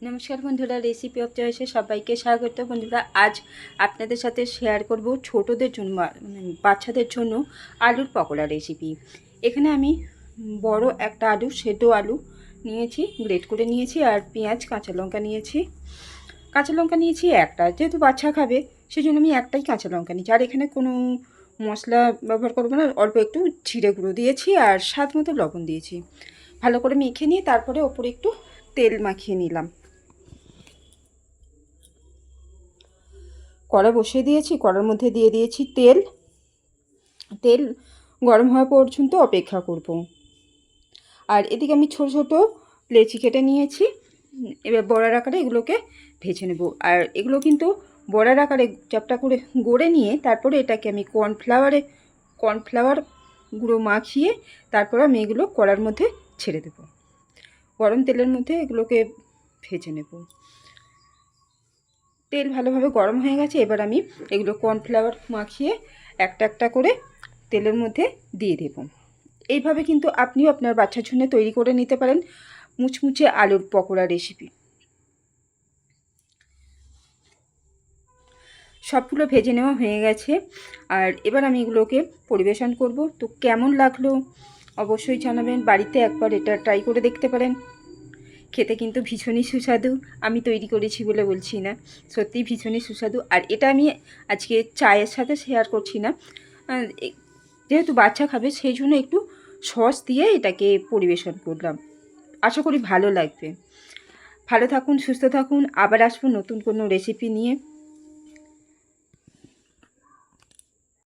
নমস্কার বন্ধুরা, recipe of চয়েসে সবাইকে স্বাগত। বন্ধুরা, আজ আপনাদের সাথে শেয়ার করব ছোটদের জন্য বাচ্চাদের জন্য আলুর পকোড়া রেসিপি। এখানে আমি বড় একটা আলু, সেদ্ধ আলু নিয়েছি, গ্রেট করে নিয়েছি, আর পেঁয়াজ কাঁচা লঙ্কা নিয়েছি। কাঁচা লঙ্কা নিয়েছি একটা, যেহেতু বাচ্চা খাবে সেজন্য আমি একটাই কাঁচা লঙ্কা নিয়েছি। আর এখানে কোনো মশলা ব্যবহার করবো না, অল্প একটু জিরে গুঁড়ো দিয়েছি আর স্বাদ মতো লবণ দিয়েছি। ভালো করে মেখে নিয়ে তারপরে ওপরে একটু তেল মাখিয়ে নিলাম। কড়া বসিয়ে দিয়েছি, কড়ার মধ্যে দিয়ে দিয়েছি তেল। তেল গরম হওয়া পর্যন্ত অপেক্ষা করব। আর এদিকে আমি ছোট ছোট লেচি কেটে নিয়েছি। এবার বড়ার আকারে এগুলোকে ভেজে নেব। আর এগুলো কিন্তু বড়ার আকারে চ্যাপটা করে গড়ে নিয়ে তারপরে এটাকে আমি কর্নফ্লাওয়ার গুঁড়ো মাখিয়ে তারপর আমি এগুলো কড়ার মধ্যে ছেড়ে দেব। গরম তেলের মধ্যে এগুলোকে ভেজে নেব। তেল ভালোভাবে গরম হয়ে গেছে, এবার আমি এগুলো কর্নফ্লাওয়ার মাখিয়ে একটা একটা করে তেলের মধ্যে দিয়ে দেব। এইভাবে কিন্তু আপনিও আপনার বাচ্চার জন্য তৈরি করে নিতে পারেন মুচমুচে আলুর পকোড়া রেসিপি। সবগুলো ভেজে নেওয়া হয়ে গেছে, আর এবার আমি এগুলোকে পরিবেশন করব। তো কেমন লাগলো অবশ্যই জানাবেন। বাড়িতে একবার এটা ট্রাই করে দেখতে পারেন। খেতে কিন্তু ভীষণই সুস্বাদু। আমি তৈরি করেছি বলে বলছি না, সত্যিই ভীষণই সুস্বাদু। আর এটা আমি আজকে চায়ের সাথে শেয়ার করছি না, যেহেতু বাচ্চা খাবে সেই জন্য একটু সস দিয়ে এটাকে পরিবেশন করলাম। আশা করি ভালো লাগবে। ভালো থাকুন, সুস্থ থাকুন। আবার আসবো নতুন কোনো রেসিপি নিয়ে।